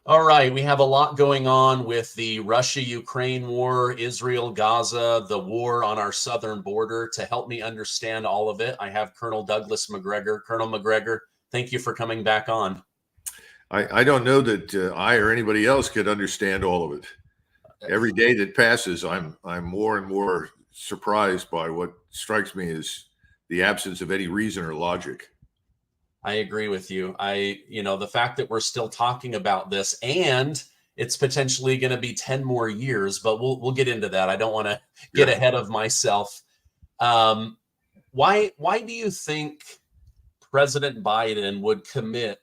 All right, we have a lot going on with the Russia-Ukraine war, Israel Gaza, the war on our southern border. To help me understand all of it, I have Colonel Douglas Macgregor. Colonel Macgregor, thank you for coming back on. I don't know that I or anybody else could understand all of it. Every day that passes, I'm more and more surprised by what strikes me as the absence of any reason or logic. I agree with you. The fact that we're still talking about this and it's potentially going to be 10 more years, but we'll get into that. I don't want to get ahead of myself. Why do you think President Biden would commit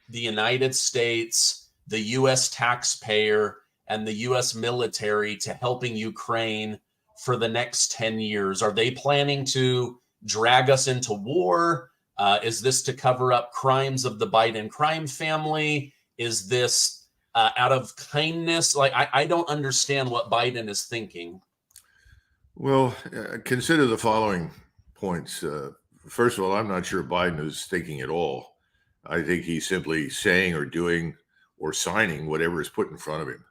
the United States, the US taxpayer, and the US military to helping Ukraine for the next 10 years? Are they planning to drag us into war? Is this to cover up crimes of the Biden crime family? Is this out of kindness? Like, I don't understand what Biden is thinking. Well, consider the following points. First of all, I'm not sure Biden is thinking at all. I think he's simply saying or doing or signing whatever is put in front of him.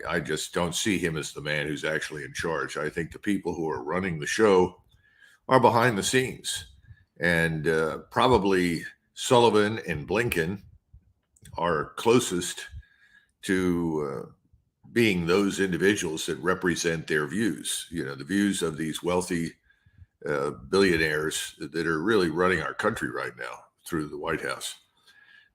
I just don't see him as the man who's actually in charge. I think the people who are running the show are behind the scenes. And probably Sullivan and Blinken are closest to being those individuals that represent their views, the views of these wealthy billionaires that are really running our country right now through the White House.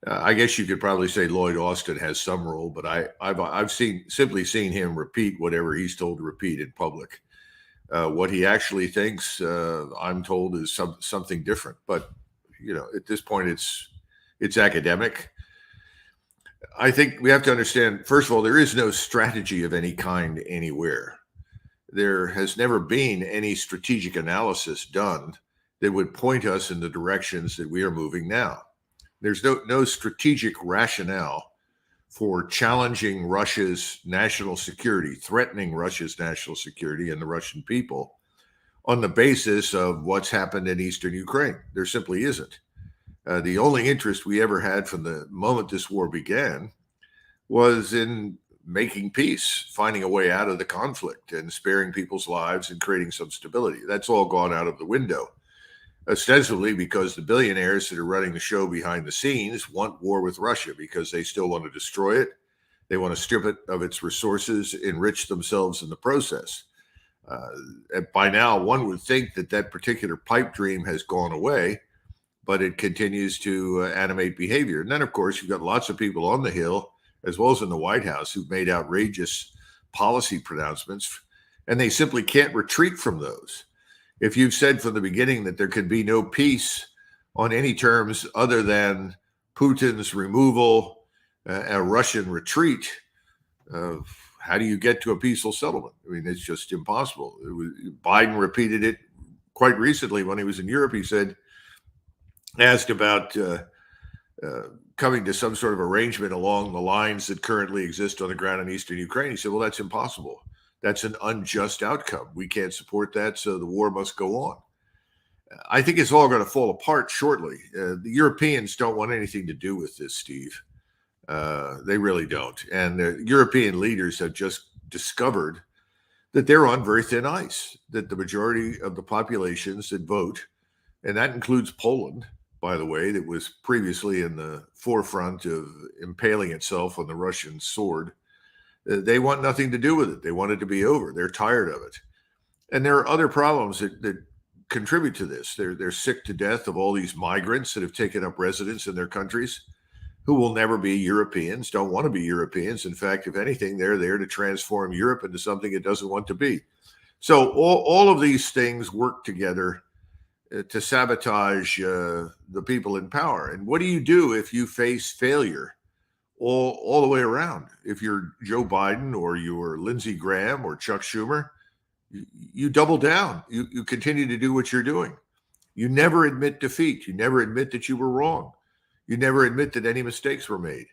I guess you could probably say Lloyd Austin has some role, but I've simply seen him repeat whatever he's told to repeat in public. What he actually thinks, I'm told, is something different. But at this point, it's academic. I think we have to understand. First of all, there is no strategy of any kind anywhere. There has never been any strategic analysis done that would point us in the directions that we are moving now. There's no strategic rationale for challenging Russia's national security, threatening Russia's national security and the Russian people on the basis of what's happened in eastern Ukraine. There simply isn't. The only interest we ever had from the moment this war began was in making peace, finding a way out of the conflict and sparing people's lives and creating some stability. That's all gone out of the window, ostensibly because the billionaires that are running the show behind the scenes want war with Russia because they still want to destroy it. They want to strip it of its resources, enrich themselves in the process. By now, one would think that particular pipe dream has gone away, but it continues to animate behavior. And then, of course, you've got lots of people on the Hill, as well as in the White House, who've made outrageous policy pronouncements, and they simply can't retreat from those. If you've said from the beginning that there could be no peace on any terms other than Putin's removal, a Russian retreat, how do you get to a peaceful settlement? I mean, it's just impossible. Biden repeated it quite recently when he was in Europe. He said, asked about coming to some sort of arrangement along the lines that currently exist on the ground in eastern Ukraine. He said, well, that's impossible. That's an unjust outcome. We can't support that, so the war must go on. I think it's all going to fall apart shortly. The Europeans don't want anything to do with this, Steve. They really don't. And the European leaders have just discovered that they're on very thin ice, that the majority of the populations that vote, and that includes Poland, by the way, that was previously in the forefront of impaling itself on the Russian sword, they want nothing to do with it. They want it to be over. They're tired of it. And there are other problems that contribute to this. They're sick to death of all these migrants that have taken up residence in their countries who will never be Europeans, don't want to be Europeans. In fact, if anything, they're there to transform Europe into something it doesn't want to be. So all of these things work together to sabotage the people in power. And what do you do if you face failure all the way around? If you're Joe Biden or you're Lindsey Graham or Chuck Schumer, you double down. You continue to do what you're doing. You never admit defeat. You never admit that you were wrong. You never admit that any mistakes were made.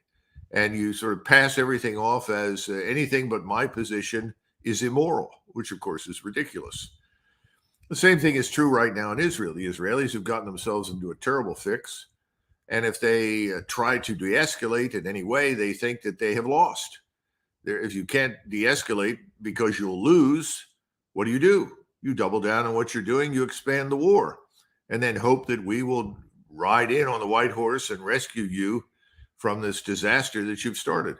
And you sort of pass everything off as anything but my position is immoral, which of course is ridiculous. The same thing is true right now in Israel. The Israelis have gotten themselves into a terrible fix. And if they try to de-escalate in any way, they think that they have lost. If you can't de-escalate because you'll lose, what do? You double down on what you're doing. You expand the war, and then hope that we will ride in on the white horse and rescue you from this disaster that you've started.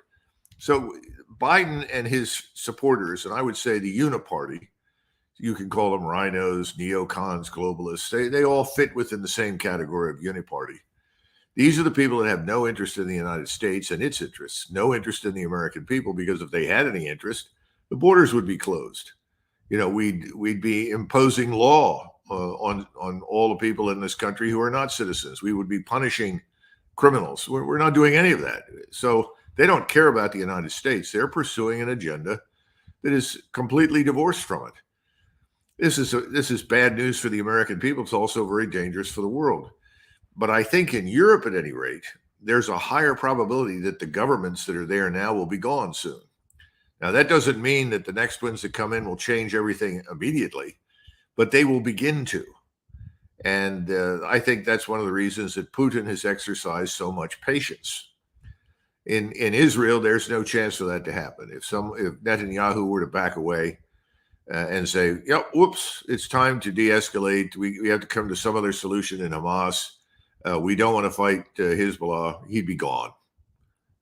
So Biden and his supporters, and I would say the uniparty, you can call them rhinos, neocons, globalists, they all fit within the same category of uniparty. These are the people that have no interest in the United States and its interests, no interest in the American people, because if they had any interest, the borders would be closed. We'd be imposing law on all the people in this country who are not citizens. We would be punishing criminals. We're not doing any of that. So they don't care about the United States. They're pursuing an agenda that is completely divorced from it. This is bad news for the American people. It's also very dangerous for the world. But I think in Europe, at any rate, there's a higher probability that the governments that are there now will be gone soon. Now, that doesn't mean that the next ones that come in will change everything immediately, but they will begin to. And I think that's one of the reasons that Putin has exercised so much patience. In Israel, there's no chance for that to happen. If Netanyahu were to back away and say, whoops, it's time to de-escalate, we have to come to some other solution in Hamas, we don't want to fight Hezbollah, he'd be gone.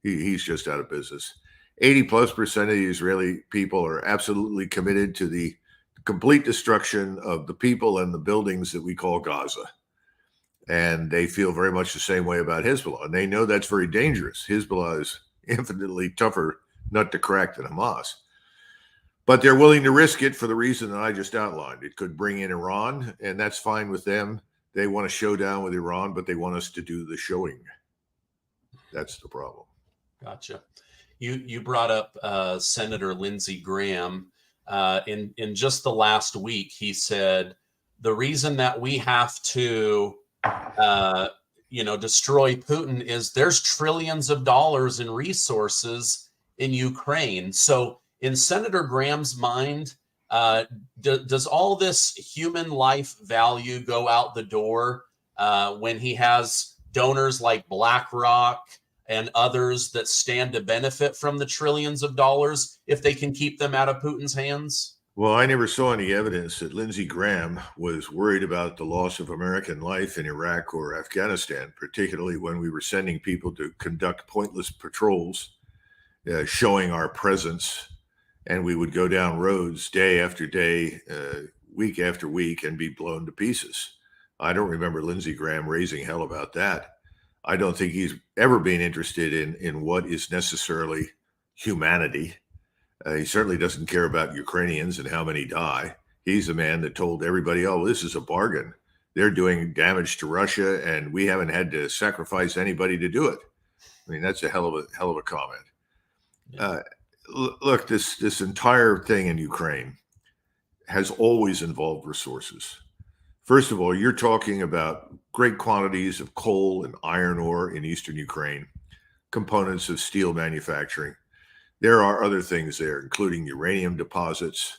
He's just out of business. 80+% of the Israeli people are absolutely committed to the complete destruction of the people and the buildings that we call Gaza. And they feel very much the same way about Hezbollah. And they know that's very dangerous. Hezbollah is infinitely tougher nut to crack than Hamas. But they're willing to risk it for the reason that I just outlined. It could bring in Iran, and that's fine with them. They want to show down with Iran, but they want us to do the showing. That's the problem. Gotcha. You brought up Senator Lindsey Graham. In just the last week, he said the reason that we have to destroy Putin is there's trillions of dollars in resources in Ukraine. So in Senator Graham's mind, does all this human life value go out the door when he has donors like BlackRock and others that stand to benefit from the trillions of dollars if they can keep them out of Putin's hands? Well, I never saw any evidence that Lindsey Graham was worried about the loss of American life in Iraq or Afghanistan, particularly when we were sending people to conduct pointless patrols, showing our presence, and we would go down roads day after day, week after week, and be blown to pieces. I don't remember Lindsey Graham raising hell about that. I don't think he's ever been interested in what is necessarily humanity. He certainly doesn't care about Ukrainians and how many die. He's the man that told everybody, oh, this is a bargain. They're doing damage to Russia, and we haven't had to sacrifice anybody to do it. I mean, that's a hell of a comment. Yeah. Look, this entire thing in Ukraine has always involved resources. First of all, you're talking about great quantities of coal and iron ore in eastern Ukraine, components of steel manufacturing. There are other things there, including uranium deposits.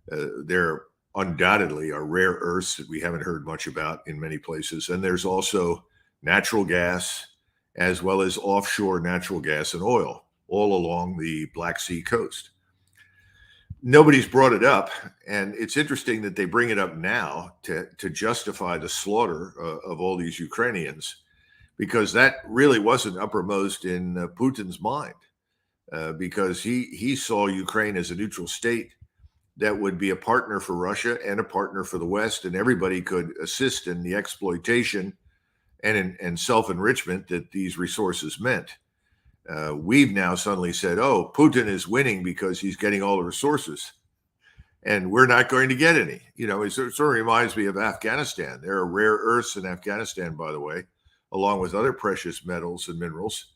There undoubtedly are rare earths that we haven't heard much about in many places. And there's also natural gas, as well as offshore natural gas and oil, all along the Black Sea coast. Nobody's brought it up, and it's interesting that they bring it up now to justify the slaughter of all these Ukrainians, because that really wasn't uppermost in Putin's mind, because he saw Ukraine as a neutral state that would be a partner for Russia and a partner for the West, and everybody could assist in the exploitation and self-enrichment that these resources meant. We've now suddenly said, oh, Putin is winning because he's getting all the resources, and we're not going to get any. It sort of reminds me of Afghanistan. There are rare earths in Afghanistan, by the way, along with other precious metals and minerals.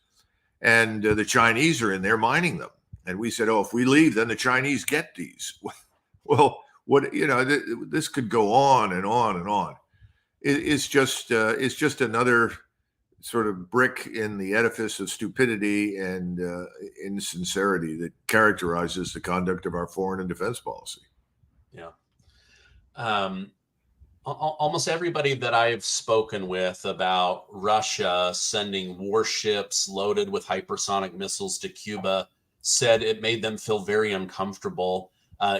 And the Chinese are in there mining them. And we said, oh, if we leave, then the Chinese get these. Well, this could go on and on and on. It's just another sort of brick in the edifice of stupidity and insincerity that characterizes the conduct of our foreign and defense policy. Yeah. Almost everybody that I've spoken with about Russia sending warships loaded with hypersonic missiles to Cuba said it made them feel very uncomfortable.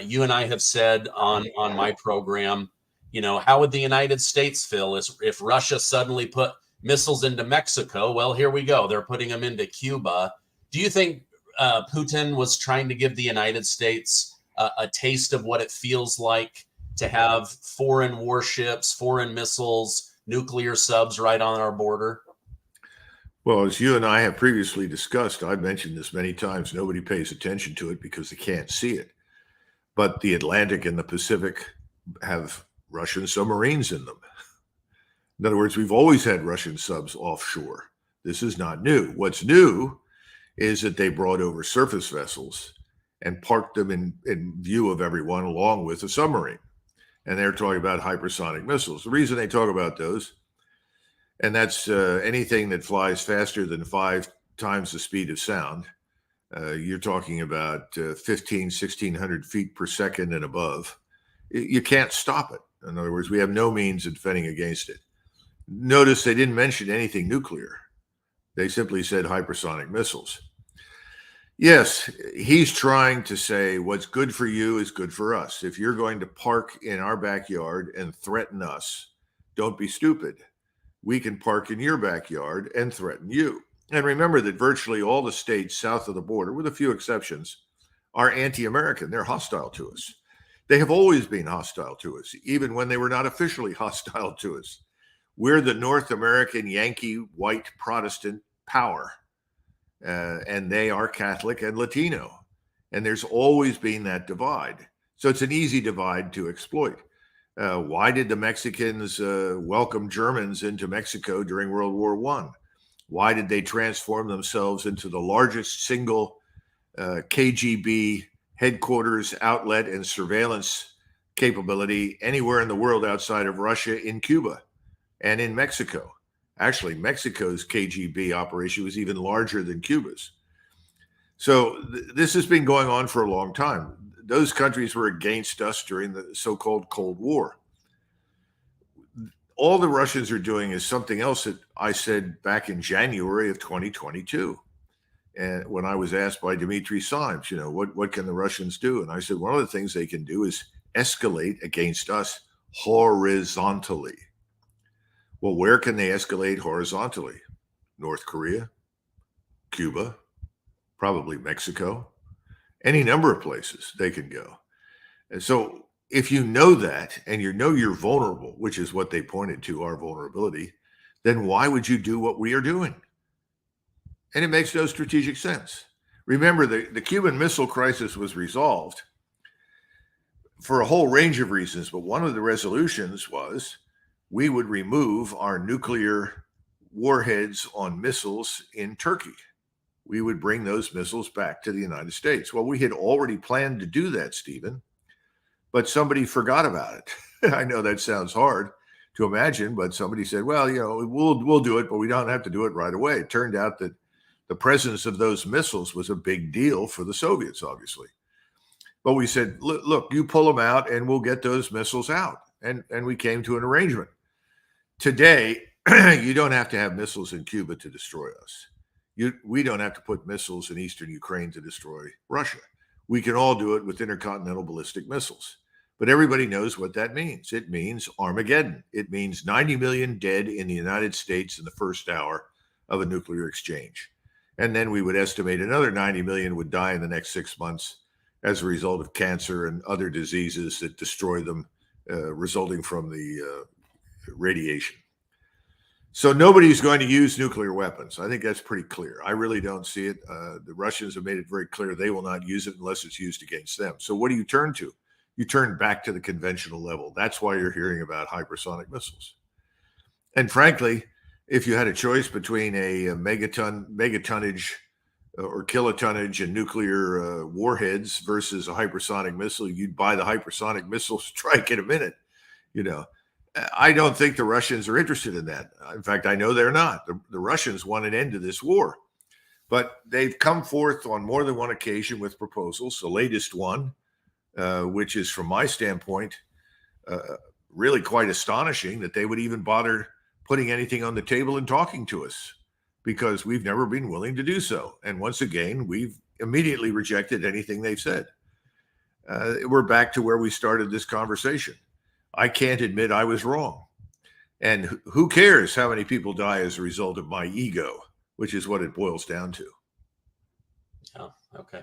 You and I have said on my program, how would the United States feel if Russia suddenly put missiles into Mexico? Well, here we go. They're putting them into Cuba. Do you think Putin was trying to give the United States a taste of what it feels like to have foreign warships, foreign missiles, nuclear subs right on our border? Well, as you and I have previously discussed, I've mentioned this many times, nobody pays attention to it because they can't see it. But the Atlantic and the Pacific have Russian submarines in them. In other words, we've always had Russian subs offshore. This is not new. What's new is that they brought over surface vessels and parked them in view of everyone along with a submarine. And they're talking about hypersonic missiles. The reason they talk about those, and that's anything that flies faster than 5 times the speed of sound. You're talking about 1,600 feet per second and above. You can't stop it. In other words, we have no means of defending against it. Notice they didn't mention anything nuclear. They simply said hypersonic missiles. Yes, he's trying to say what's good for you is good for us. If you're going to park in our backyard and threaten us, don't be stupid. We can park in your backyard and threaten you. And remember that virtually all the states south of the border, with a few exceptions, are anti-American. They're hostile to us. They have always been hostile to us, even when they were not officially hostile to us. We're the North American Yankee white Protestant power. And they are Catholic and Latino. And there's always been that divide. So it's an easy divide to exploit. Why did the Mexicans welcome Germans into Mexico during World War I? Why did they transform themselves into the largest single KGB headquarters, outlet, and surveillance capability anywhere in the world outside of Russia, in Cuba and in Mexico? Actually, Mexico's KGB operation was even larger than Cuba's. So this has been going on for a long time. Those countries were against us during the so-called Cold War. All the Russians are doing is something else that I said back in January of 2022. And when I was asked by Dmitry Simes, what can the Russians do? And I said, one of the things they can do is escalate against us horizontally. Well, where can they escalate horizontally? North Korea, Cuba, probably Mexico, any number of places they can go. And so if you know that and you know you're vulnerable, which is what they pointed to, our vulnerability, then why would you do what we are doing? And it makes no strategic sense. Remember, the Cuban Missile Crisis was resolved for a whole range of reasons, but one of the resolutions was we would remove our nuclear warheads on missiles in Turkey. We would bring those missiles back to the United States. Well, we had already planned to do that, Stephen, but somebody forgot about it. I know that sounds hard to imagine, but somebody said, well, we'll do it, but we don't have to do it right away. It turned out that the presence of those missiles was a big deal for the Soviets, obviously. But we said, look, you pull them out and we'll get those missiles out. And we came to an arrangement. Today, you don't have to have missiles in Cuba to destroy us. We don't have to put missiles in eastern Ukraine to destroy Russia. We can all do it with intercontinental ballistic missiles. But everybody knows what that means. It means Armageddon. It means 90 million dead in the United States in the first hour of a nuclear exchange. And then we would estimate another 90 million would die in the next 6 months as a result of cancer and other diseases that destroy them, resulting from the radiation. So nobody's going to use nuclear weapons. I think that's pretty clear. I really don't see it. The Russians have made it very clear they will not use it unless it's used against them. So what do you turn to? You turn back to the conventional level. That's why you're hearing about hypersonic missiles. And frankly, if you had a choice between a megatonnage or kilotonnage and nuclear warheads versus a hypersonic missile, you'd buy the hypersonic missile strike in a minute. I don't think the Russians are interested in that. In fact, I know they're not. The Russians want an end to this war. But they've come forth on more than one occasion with proposals. The latest one, which is from my standpoint, really quite astonishing that they would even bother putting anything on the table and talking to us, because we've never been willing to do so. And once again, we've immediately rejected anything they've said. We're back to where we started this conversation. I can't admit I was wrong. And who cares how many people die as a result of my ego, which is what it boils down to. Oh, okay.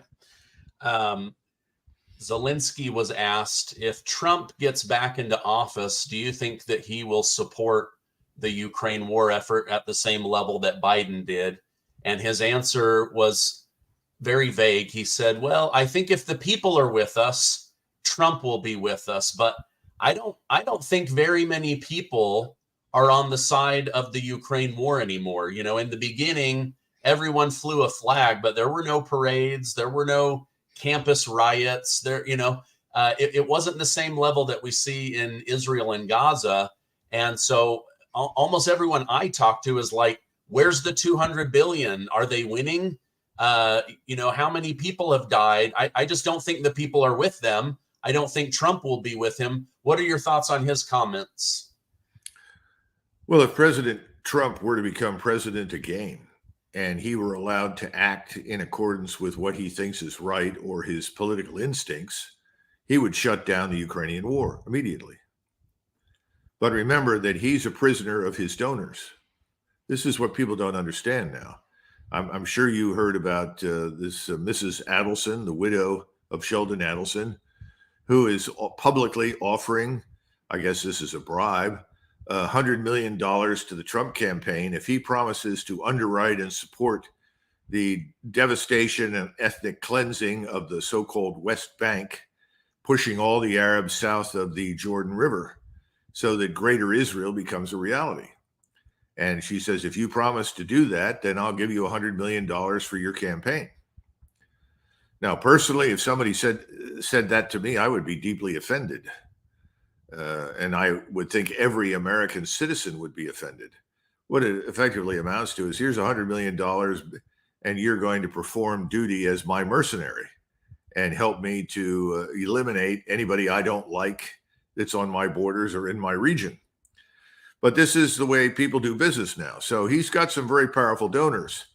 Zelinskys was asked, if Trump gets back into office, do you think that he will support the Ukraine war effort at the same level that Biden did? And his answer was very vague. He said, well, I think if the people are with us, Trump will be with us. But I don't think very many people are on the side of the Ukraine war anymore. You know, in the beginning, everyone flew a flag, but there were no parades. There were no campus riots there. It wasn't the same level that we see in Israel and Gaza. And so almost everyone I talk to is like, where's the 200 billion? Are they winning? How many people have died? I just don't think the people are with them. I don't think Trump will be with him. What are your thoughts on his comments? Well, if President Trump were to become president again, and he were allowed to act in accordance with what he thinks is right or his political instincts, he would shut down the Ukrainian war immediately. But remember that he's a prisoner of his donors. This is what people don't understand now. I'm sure you heard about this Mrs. Adelson, the widow of Sheldon Adelson, who is publicly offering, I guess this is a bribe, $100 million to the Trump campaign if he promises to underwrite and support the devastation and ethnic cleansing of the so-called West Bank, pushing all the Arabs south of the Jordan River so that greater Israel becomes a reality. And she says, if you promise to do that, then I'll give you $100 million for your campaign. Now, personally, if somebody said that to me, I would be deeply offended. And I would think every American citizen would be offended. What it effectively amounts to is, here's $100 million, and you're going to perform duty as my mercenary and help me to eliminate anybody I don't like that's on my borders or in my region. But this is the way people do business now. So he's got some very powerful donors.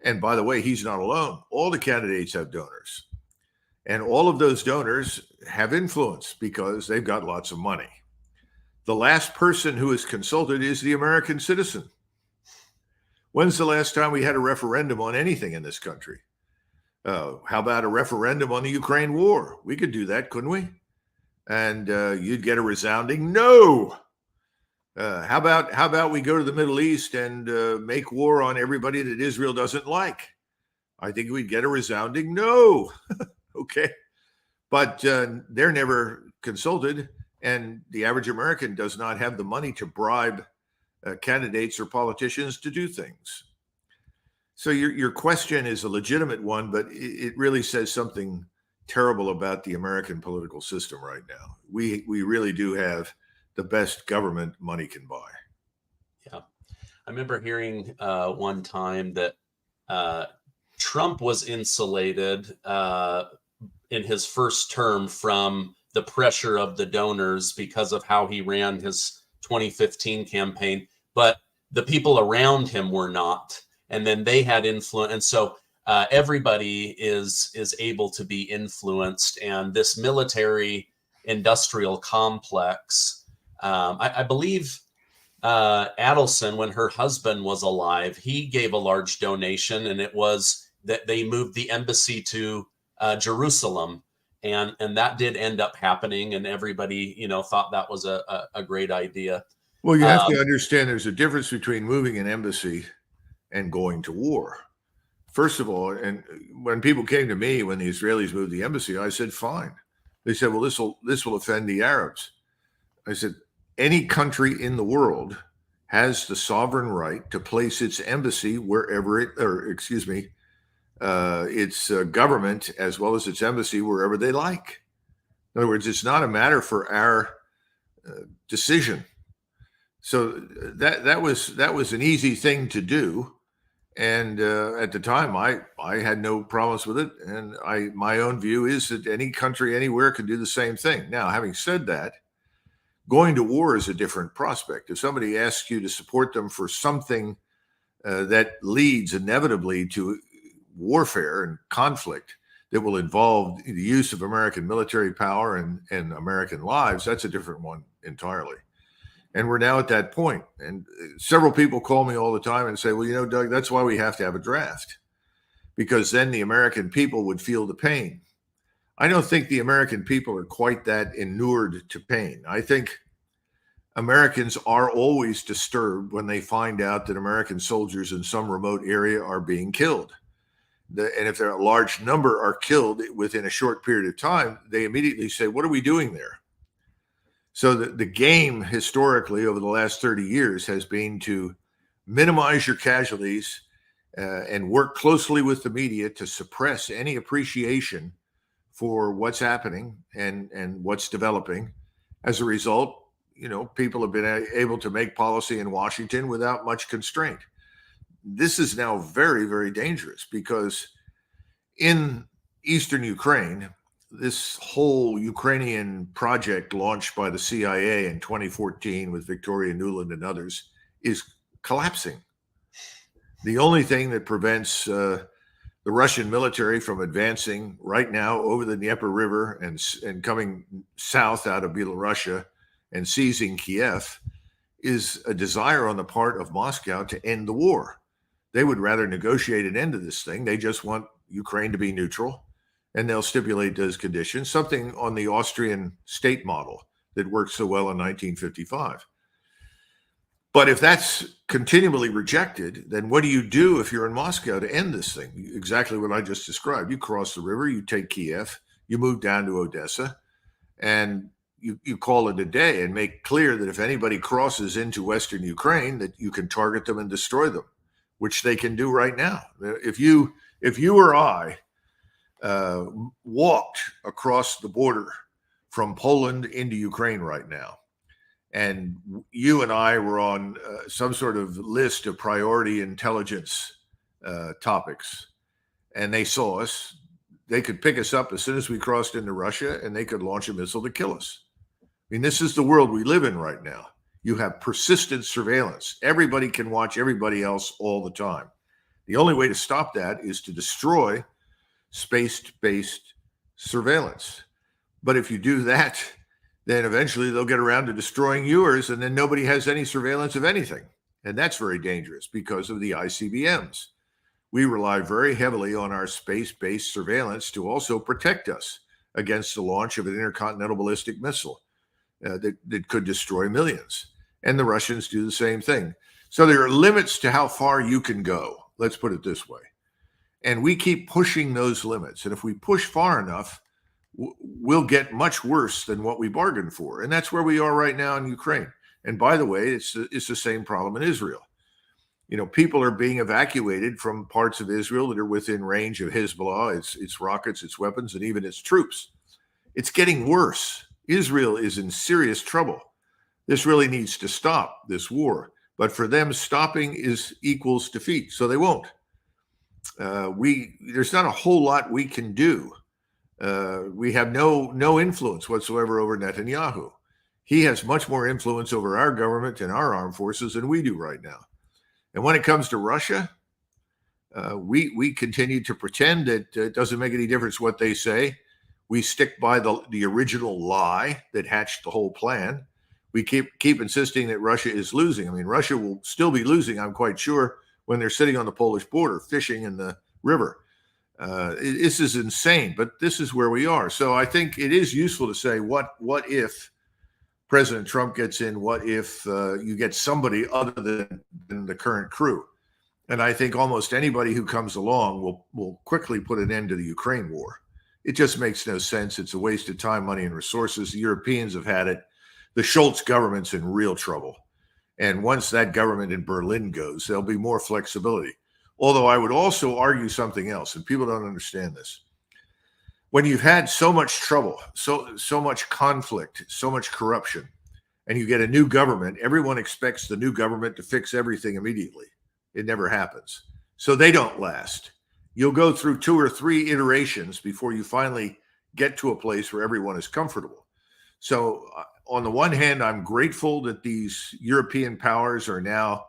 And by the way, he's not alone. All the candidates have donors. And all of those donors have influence because they've got lots of money. The last person who is consulted is the American citizen. When's the last time we had a referendum on anything in this country? How about a referendum on the Ukraine war? We could do that, couldn't we? And you'd get a resounding no. How about we go to the Middle East and make war on everybody that Israel doesn't like? I think we'd get a resounding no. Okay. But they're never consulted, and the average American does not have the money to bribe candidates or politicians to do things. So your question is a legitimate one, but it really says something terrible about the American political system right now. We really do have the best government money can buy. Yeah. I remember hearing one time that Trump was insulated in his first term from the pressure of the donors because of how he ran his 2015 campaign, but the people around him were not. And then they had influence. And so everybody is able to be influenced. And this military industrial complex, I believe Adelson, when her husband was alive, he gave a large donation, and it was that they moved the embassy to Jerusalem. And that did end up happening. And everybody, thought that was a great idea. Well, you have to understand there's a difference between moving an embassy and going to war. First of all, and when people came to me when the Israelis moved the embassy, I said, fine. They said, well, this will offend the Arabs. I said, any country in the world has the sovereign right to place its embassy wherever its government as well as its embassy wherever they like. In other words, it's not a matter for our decision. So that was an easy thing to do. And at the time, I had no problems with it. And my own view is that any country anywhere can do the same thing. Now, having said that, Going to war is a different prospect. If somebody asks you to support them for something that leads inevitably to warfare and conflict that will involve the use of American military power and American lives, that's a different one entirely. And we're now at that point. And several people call me all the time and say, well, you know, Doug, that's why we have to have a draft, because then the American people would feel the pain. I don't think the American people are quite that inured to pain. I think Americans are always disturbed when they find out that American soldiers in some remote area are being killed. And if a large number are killed within a short period of time, they immediately say, what are we doing there? So the game historically over the last 30 years has been to minimize your casualties and work closely with the media to suppress any appreciation for what's happening and what's developing. As a result, you know, people have been able to make policy in Washington without much constraint. This is now very, very dangerous, because in eastern Ukraine, this whole Ukrainian project launched by the CIA in 2014 with Victoria Nuland and others is collapsing. The only thing that prevents the Russian military from advancing right now over the Dnieper River and coming south out of Belarusia and seizing Kiev is a desire on the part of Moscow to end the war. They would rather negotiate an end to this thing. They just want Ukraine to be neutral, and they'll stipulate those conditions, something on the Austrian state model that worked so well in 1955. But if that's continually rejected, then what do you do if you're in Moscow to end this thing? Exactly what I just described. You cross the river, you take Kiev, you move down to Odessa, and you call it a day and make clear that if anybody crosses into Western Ukraine, that you can target them and destroy them, which they can do right now. If you or I walked across the border from Poland into Ukraine right now, and you and I were on some sort of list of priority intelligence topics, and they saw us, they could pick us up as soon as we crossed into Russia, and they could launch a missile to kill us. I mean, this is the world we live in right now. You have persistent surveillance. Everybody can watch everybody else all the time. The only way to stop that is to destroy space-based surveillance. But if you do that, then eventually they'll get around to destroying yours, and then nobody has any surveillance of anything. And that's very dangerous because of the ICBMs. We rely very heavily on our space-based surveillance to also protect us against the launch of an intercontinental ballistic missile that could destroy millions. And the Russians do the same thing. So there are limits to how far you can go. Let's put it this way. And we keep pushing those limits. And if we push far enough, we'll get much worse than what we bargained for. And that's where we are right now in Ukraine. And by the way, it's the same problem in Israel. You know, people are being evacuated from parts of Israel that are within range of Hezbollah, its rockets, its weapons, and even its troops. It's getting worse. Israel is in serious trouble. This really needs to stop, this war. But for them, stopping equals defeat, so they won't. There's not a whole lot we can do. We have no influence whatsoever over Netanyahu. He has much more influence over our government and our armed forces than we do right now. And when it comes to Russia, we continue to pretend that it doesn't make any difference what they say. We stick by the original lie that hatched the whole plan. We keep insisting that Russia is losing. I mean, Russia will still be losing, I'm quite sure, when they're sitting on the Polish border fishing in the river. This is insane, but this is where we are. So I think it is useful to say, what if President Trump gets in? What if you get somebody other than the current crew? And I think almost anybody who comes along will quickly put an end to the Ukraine war. It just makes no sense. It's a waste of time, money, and resources. The Europeans have had it. The Scholz government's in real trouble. And once that government in Berlin goes, there'll be more flexibility. Although I would also argue something else, and people don't understand this. When you've had so much trouble, so much conflict, so much corruption, and you get a new government, everyone expects the new government to fix everything immediately. It never happens. So they don't last. You'll go through 2 or 3 iterations before you finally get to a place where everyone is comfortable. So on the one hand, I'm grateful that these European powers are now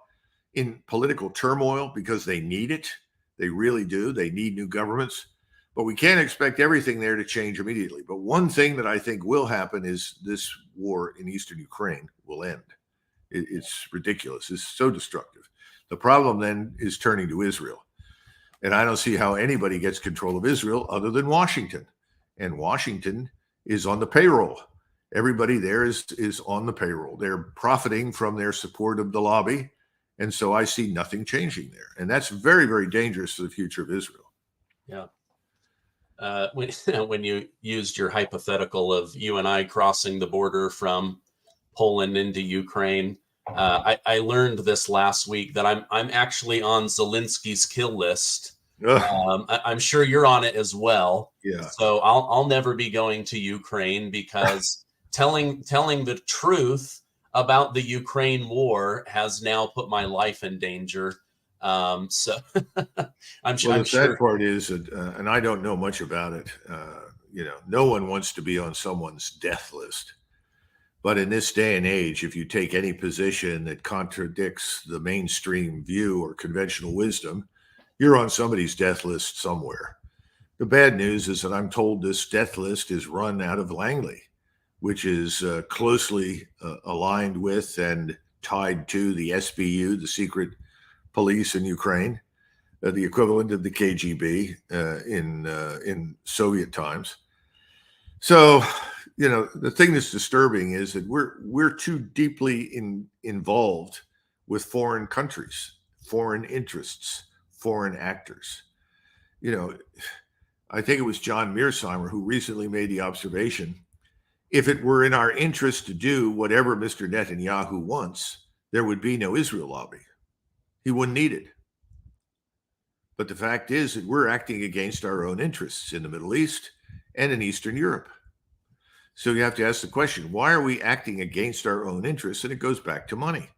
in political turmoil because they need it. They really do. They need new governments. But we can't expect everything there to change immediately. But one thing that I think will happen is this war in eastern Ukraine will end. It's ridiculous. It's so destructive. The problem then is turning to Israel. And I don't see how anybody gets control of Israel other than Washington. And Washington is on the payroll. Everybody there is on the payroll. They're profiting from their support of the lobby. And so I see nothing changing there. And that's very, very dangerous for the future of Israel. Yeah. When you used your hypothetical of you and I crossing the border from Poland into Ukraine, I learned this last week that I'm actually on Zelinskys kill list. I'm sure you're on it as well. Yeah. So I'll never be going to Ukraine because telling the truth about the Ukraine war has now put my life in danger. So I'm sure. Well, the sad part is that, and I don't know much about it. No one wants to be on someone's death list. But in this day and age, if you take any position that contradicts the mainstream view or conventional wisdom, you're on somebody's death list somewhere. The bad news is that I'm told this death list is run out of Langley, which is closely aligned with and tied to the SBU, the secret police in Ukraine, the equivalent of the KGB in Soviet times. So, the thing that's disturbing is that we're too deeply involved with foreign countries, foreign interests, foreign actors. I think it was John Mearsheimer who recently made the observation, if it were in our interest to do whatever Mr. Netanyahu wants, there would be no Israel lobby. He wouldn't need it. But the fact is that we're acting against our own interests in the Middle East and in Eastern Europe. So you have to ask the question, why are we acting against our own interests? And it goes back to money.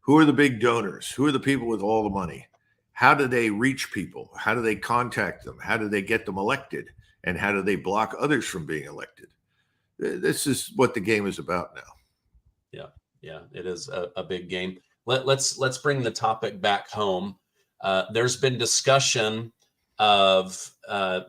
Who are the big donors? Who are the people with all the money? How do they reach people? How do they contact them? How do they get them elected? And how do they block others from being elected? This is what the game is about now. Yeah, it is a big game. Let's bring the topic back home. There's been discussion of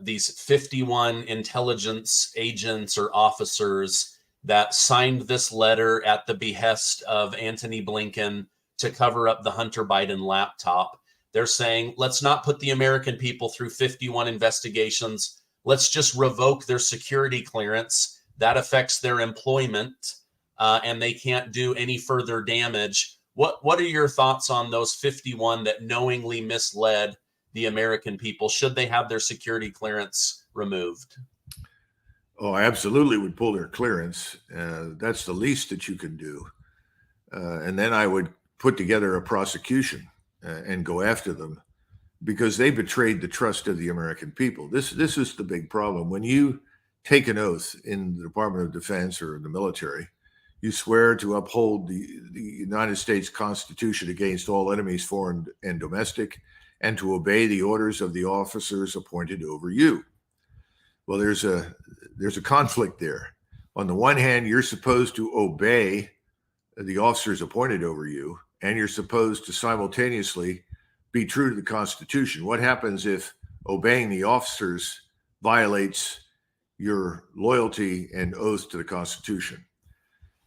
these 51 intelligence agents or officers that signed this letter at the behest of Antony Blinken to cover up the Hunter Biden laptop. They're saying, let's not put the American people through 51 investigations. Let's just revoke their security clearance. That affects their employment, and they can't do any further damage. What are your thoughts on those 51 that knowingly misled the American people? Should they have their security clearance removed? Oh, I absolutely would pull their clearance. That's the least that you can do. And then I would put together a prosecution and go after them because they betrayed the trust of the American people. This is the big problem. When you take an oath in the Department of Defense or in the military, you swear to uphold the United States Constitution against all enemies, foreign and domestic, and to obey the orders of the officers appointed over you. Well, there's a conflict there. On the one hand, you're supposed to obey the officers appointed over you, and you're supposed to simultaneously be true to the Constitution. What happens if obeying the officers violates your loyalty and oath to the Constitution?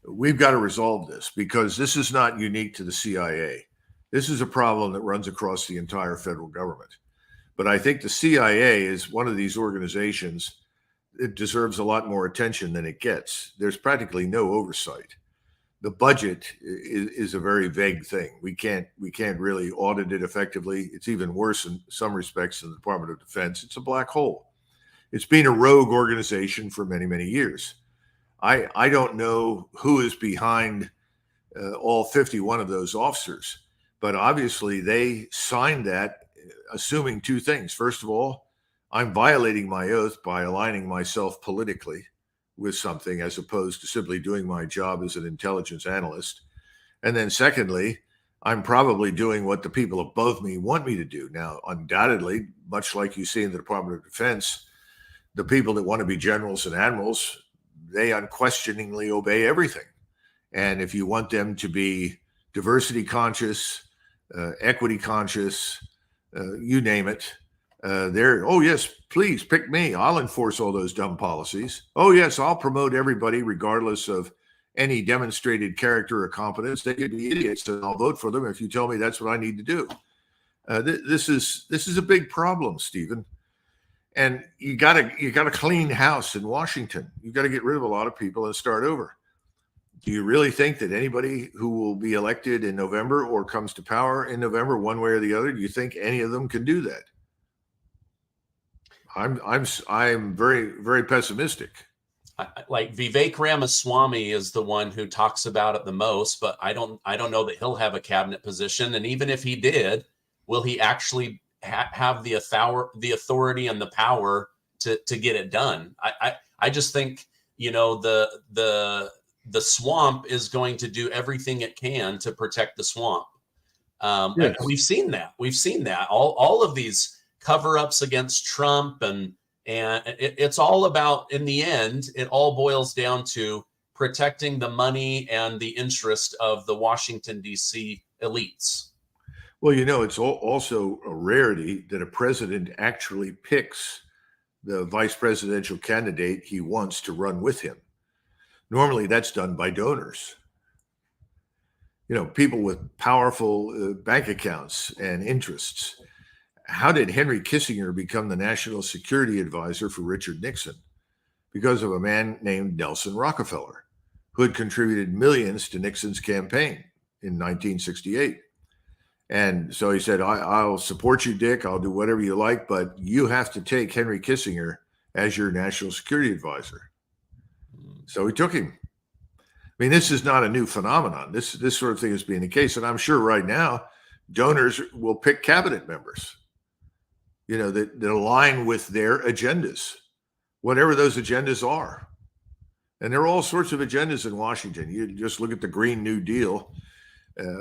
We've got to resolve this because this is not unique to the CIA. This is a problem that runs across the entire federal government. But I think the CIA is one of these organizations that deserves a lot more attention than it gets. There's practically no oversight. The budget is a very vague thing. We can't really audit it effectively. It's even worse in some respects than the Department of Defense. It's a black hole. It's been a rogue organization for many, many years. I don't know who is behind all 51 of those officers, but obviously they signed that assuming two things. First of all, I'm violating my oath by aligning myself politically with something as opposed to simply doing my job as an intelligence analyst. And then secondly, I'm probably doing what the people above me want me to do. Now, undoubtedly, much like you see in the Department of Defense, the people that want to be generals and admirals, they unquestioningly obey everything And if you want them to be diversity conscious, equity conscious, you name it, they're, oh, yes, please pick me. I'll enforce all those dumb policies. Oh, yes, I'll promote everybody regardless of any demonstrated character or competence. They could be idiots, and I'll vote for them if you tell me that's what I need to do. This is a big problem, Stephen. And you got to clean house in Washington. You got to get rid of a lot of people and start over. Do you really think that anybody who will be elected in November or comes to power in November, one way or the other, do you think any of them can do that? I'm very, very pessimistic. Like Vivek Ramaswamy is the one who talks about it the most, but I don't know that he'll have a cabinet position. And even if he did, will he actually have the authority and the power to get it done? I just think, the swamp is going to do everything it can to protect the swamp. Yes. We've seen that. All of these cover-ups against Trump, and it's all about, in the end, it all boils down to protecting the money and the interest of the Washington, D.C. elites. Well, it's also a rarity that a president actually picks the vice presidential candidate he wants to run with him. Normally, that's done by donors. People with powerful bank accounts and interests. How did Henry Kissinger become the national security advisor for Richard Nixon? Because of a man named Nelson Rockefeller, who had contributed millions to Nixon's campaign in 1968. And so he said, I'll support you, Dick. I'll do whatever you like, but you have to take Henry Kissinger as your national security advisor. So he took him. I mean, this is not a new phenomenon. This sort of thing is being the case. And I'm sure right now, donors will pick cabinet members, that align with their agendas, whatever those agendas are. And there are all sorts of agendas in Washington. You just look at the Green New Deal,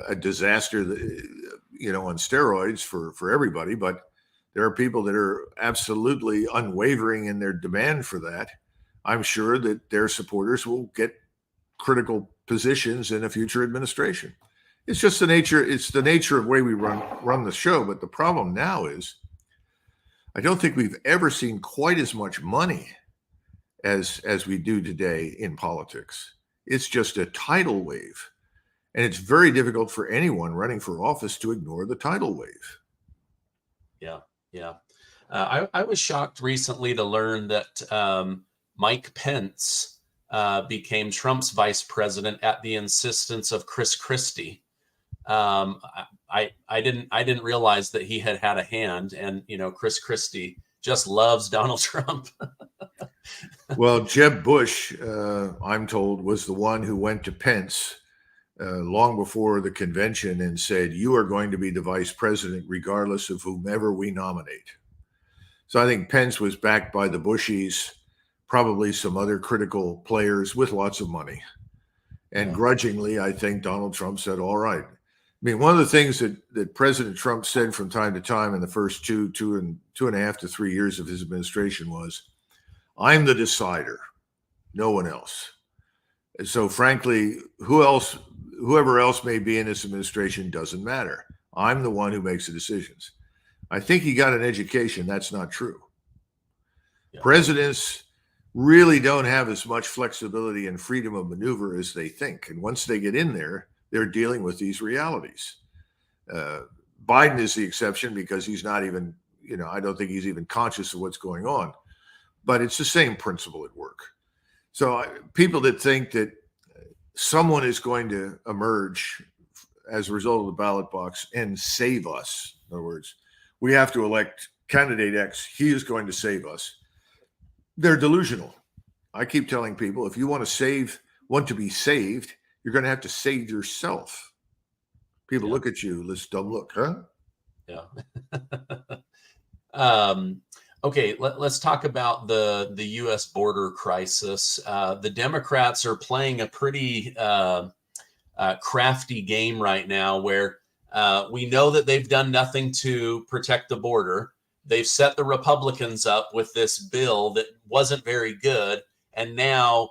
a disaster, on steroids for everybody. But there are people that are absolutely unwavering in their demand for that. I'm sure that their supporters will get critical positions in a future administration. It's just the nature. It's the nature of the way we run the show. But the problem now is, I don't think we've ever seen quite as much money as we do today in politics. It's just a tidal wave. And it's very difficult for anyone running for office to ignore the tidal wave. Yeah. I was shocked recently to learn that Mike Pence became Trump's vice president at the insistence of Chris Christie. I didn't realize that he had a hand, and Chris Christie just loves Donald Trump. Well, Jeb Bush, I'm told, was the one who went to Pence long before the convention and said, you are going to be the vice president regardless of whomever we nominate. So I think Pence was backed by the Bushies, probably some other critical players with lots of money. And grudgingly, I think Donald Trump said, all right. I mean, one of the things that President Trump said from time to time in the first two and a half to 3 years of his administration was, I'm the decider, no one else. And so frankly, whoever else may be in this administration doesn't matter. I'm the one who makes the decisions. I think he got an education. That's not true. Yeah. Presidents really don't have as much flexibility and freedom of maneuver as they think. And once they get in there, they're dealing with these realities. Biden is the exception because he's not even, I don't think he's even conscious of what's going on. But it's the same principle at work. So people that think that someone is going to emerge as a result of the ballot box and save us, in other words, we have to elect candidate X, he is going to save us. They're delusional. I keep telling people, if you want to be saved, you're going to have to save yourself. People look at you, this dumb look, huh? Yeah. Okay, let's talk about the U.S. border crisis. The Democrats are playing a pretty crafty game right now where we know that they've done nothing to protect the border. They've set the Republicans up with this bill that wasn't very good. And now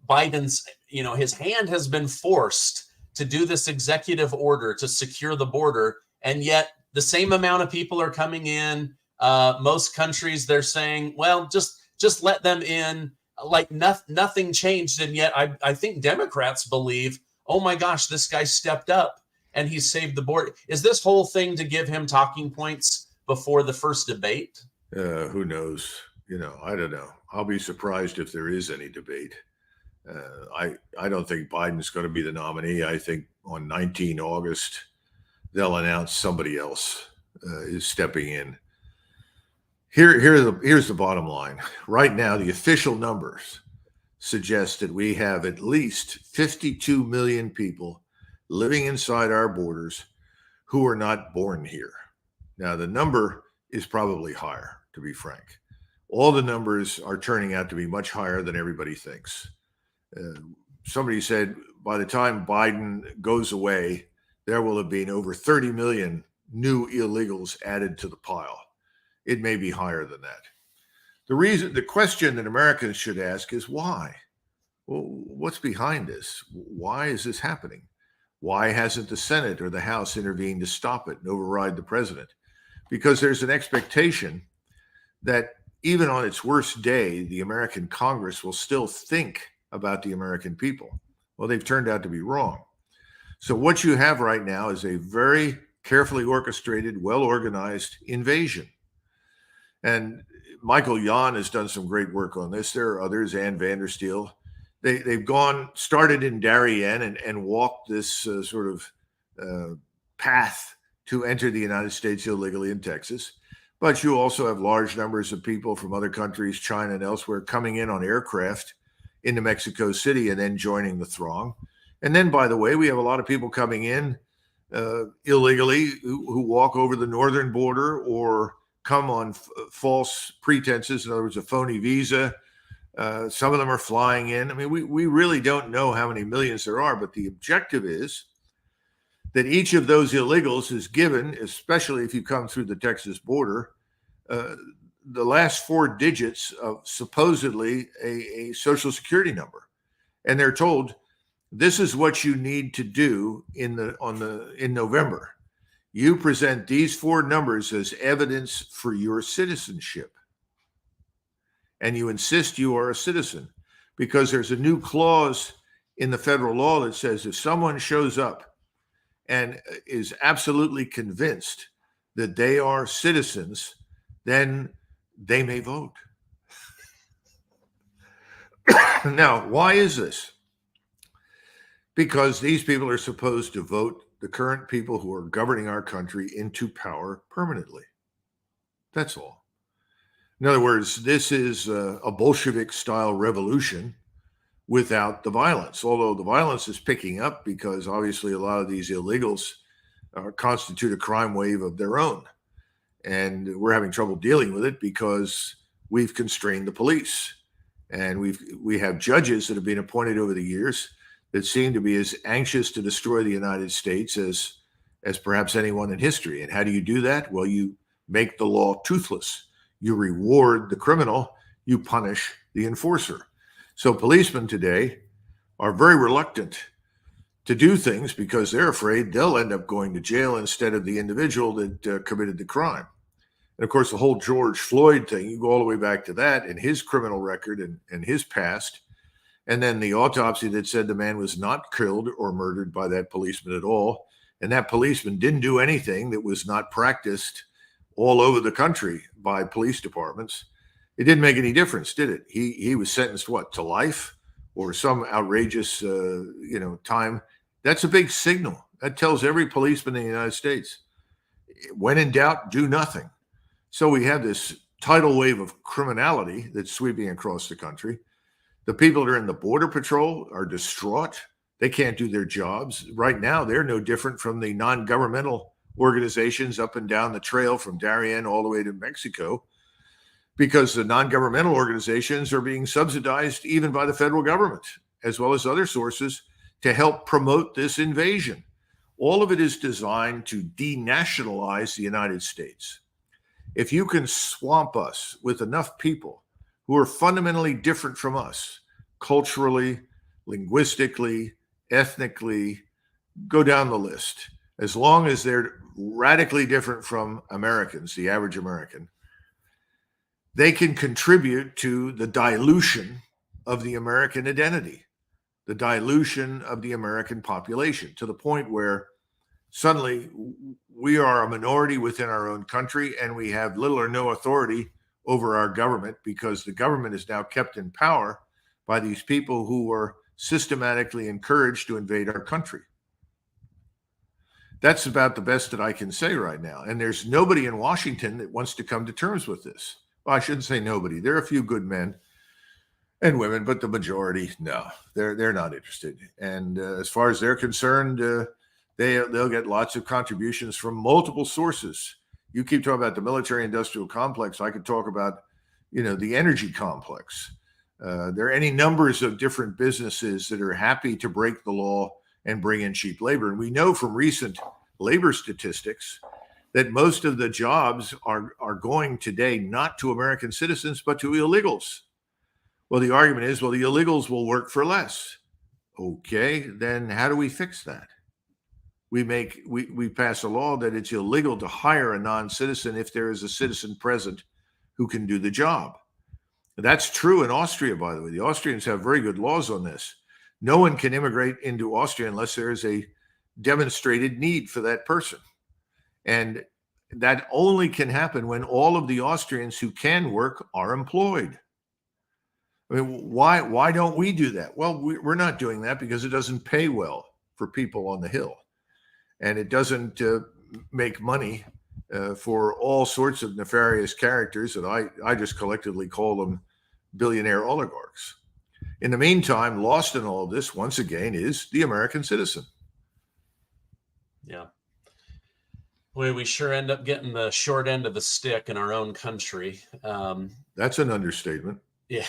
Biden's, his hand has been forced to do this executive order to secure the border, and yet the same amount of people are coming in. Most countries, they're saying, well, just let them in, like nothing changed. And yet I think Democrats believe, oh my gosh, this guy stepped up and he saved the border. Is this whole thing to give him talking points before the first debate? Who knows? I don't know. I'll be surprised if there is any debate. I don't think Biden's going to be the nominee. I think on 19 August, they'll announce somebody else is stepping in. Here's the bottom line. Right now, the official numbers suggest that we have at least 52 million people living inside our borders who are not born here. Now, the number is probably higher, to be frank. All the numbers are turning out to be much higher than everybody thinks. Somebody said by the time Biden goes away, there will have been over 30 million new illegals added to the pile. It may be higher than that. The question that Americans should ask is why? Well, what's behind this? Why is this happening? Why hasn't the Senate or the House intervened to stop it and override the president? Because there's an expectation that even on its worst day, the American Congress will still think about the American people. Well, they've turned out to be wrong. So what you have right now is a very carefully orchestrated, well-organized invasion. And Michael Yon has done some great work on this. There are others, Ann Vandersteel. They've started in Darien and walked this path to enter the United States illegally in Texas. But you also have large numbers of people from other countries, China and elsewhere, coming in on aircraft into Mexico City and then joining the throng. And then, by the way, we have a lot of people coming in illegally who walk over the northern border or come on false pretenses, in other words, a phony visa. Some of them are flying in. I mean, we really don't know how many millions there are, but the objective is that each of those illegals is given, especially if you come through the Texas border, the last 4 digits of supposedly a social security number. And they're told, this is what you need to do in November. You present these 4 numbers as evidence for your citizenship. And you insist you are a citizen, because there's a new clause in the federal law that says if someone shows up and is absolutely convinced that they are citizens, then they may vote. Now, why is this? Because these people are supposed to vote the current people who are governing our country into power permanently. That's all. In other words, this is a Bolshevik-style revolution without the violence, although the violence is picking up because obviously a lot of these illegals constitute a crime wave of their own. And we're having trouble dealing with it because we've constrained the police. And we have judges that have been appointed over the years that seem to be as anxious to destroy the United States as perhaps anyone in history. And how do you do that? Well, you make the law toothless. You reward the criminal, you punish the enforcer. So policemen today are very reluctant to do things because they're afraid they'll end up going to jail instead of the individual that committed the crime. And of course, the whole George Floyd thing, you go all the way back to that and his criminal record and his past. And then the autopsy that said the man was not killed or murdered by that policeman at all. And that policeman didn't do anything that was not practiced all over the country by police departments. It didn't make any difference, did it? He was sentenced, to life or some outrageous, time. That's a big signal. That tells every policeman in the United States, when in doubt, do nothing. So we have this tidal wave of criminality that's sweeping across the country. The people that are in the Border Patrol are distraught. They can't do their jobs. Right now, they're no different from the non-governmental organizations up and down the trail from Darien all the way to Mexico, because the non-governmental organizations are being subsidized even by the federal government, as well as other sources, to help promote this invasion. All of it is designed to denationalize the United States. If you can swamp us with enough people who are fundamentally different from us, culturally, linguistically, ethnically, go down the list. As long as they're radically different from Americans, the average American, they can contribute to the dilution of the American identity, the dilution of the American population, to the point where suddenly we are a minority within our own country and we have little or no authority over our government, because the government is now kept in power by these people who are systematically encouraged to invade our country. That's about the best that I can say right now. And there's nobody in Washington that wants to come to terms with this. Well, I shouldn't say nobody. There are a few good men and women, but the majority, no, they're not interested. And as far as they're concerned, they'll get lots of contributions from multiple sources. You keep talking about the military-industrial complex. I could talk about, the energy complex. There are any numbers of different businesses that are happy to break the law and bring in cheap labor. And we know from recent labor statistics that most of the jobs are going today not to American citizens, but to illegals. Well, the argument is, the illegals will work for less. Okay, then how do we fix that? We pass a law that it's illegal to hire a non-citizen if there is a citizen present who can do the job. That's true in Austria, by the way. The Austrians have very good laws on this. No one can immigrate into Austria unless there is a demonstrated need for that person. And that only can happen when all of the Austrians who can work are employed. I mean, why don't we do that? Well, we're not doing that because it doesn't pay well for people on the Hill. And it doesn't make money for all sorts of nefarious characters that I just collectively call them billionaire oligarchs. In the meantime, lost in all of this, once again, is the American citizen. Yeah. Boy, we sure end up getting the short end of the stick in our own country. That's an understatement. Yeah.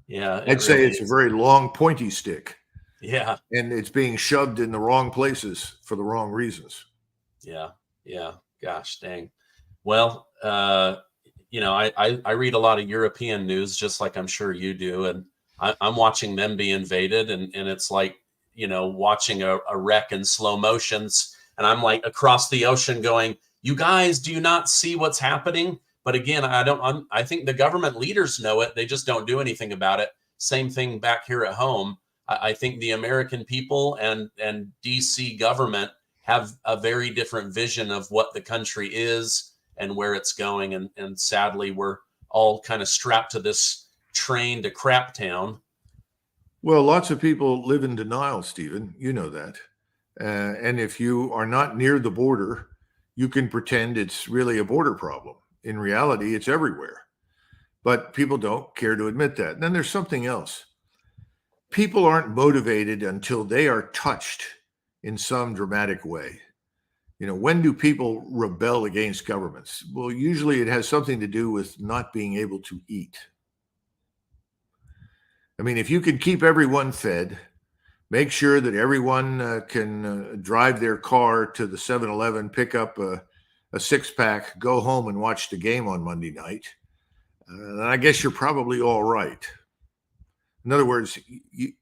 Yeah. I'd say it's a very long, pointy stick. Yeah. And it's being shoved in the wrong places for the wrong reasons. Yeah. Yeah. Gosh dang. Well, I read a lot of European news, just like I'm sure you do. And I'm watching them be invaded. And it's like, watching a wreck in slow motions. And I'm like across the ocean going, you guys, do you not see what's happening? But again, I think the government leaders know it. They just don't do anything about it. Same thing back here at home. I think the American people and DC government have a very different vision of what the country is and where it's going. And sadly, we're all kind of strapped to this train to crap town. Well, lots of people live in denial, Stephen. You know that. And if you are not near the border, you can pretend it's really a border problem. In reality, it's everywhere. But people don't care to admit that. And then there's something else. People aren't motivated until they are touched in some dramatic way. When do people rebel against governments? Well, usually it has something to do with not being able to eat. I mean, if you can keep everyone fed, make sure that everyone can drive their car to the 7-Eleven, pick up a six-pack, go home and watch the game on Monday night, then I guess you're probably all right. In other words,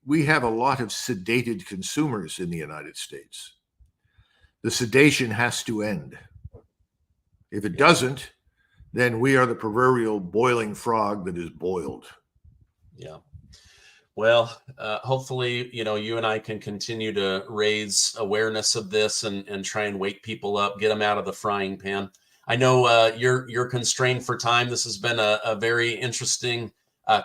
we have a lot of sedated consumers in the United States. The sedation has to end. If it doesn't, then we are the proverbial boiling frog that is boiled. Yeah. Well, hopefully, you and I can continue to raise awareness of this and try and wake people up, get them out of the frying pan. I know you're constrained for time. This has been a very interesting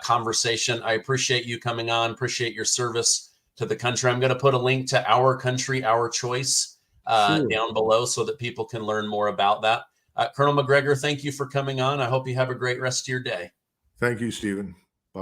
conversation. I appreciate you coming on, appreciate your service to the country. I'm going to put a link to Our Country, Our Choice down below so that people can learn more about that. Colonel Macgregor, thank you for coming on. I hope you have a great rest of your day. Thank you, Stephen.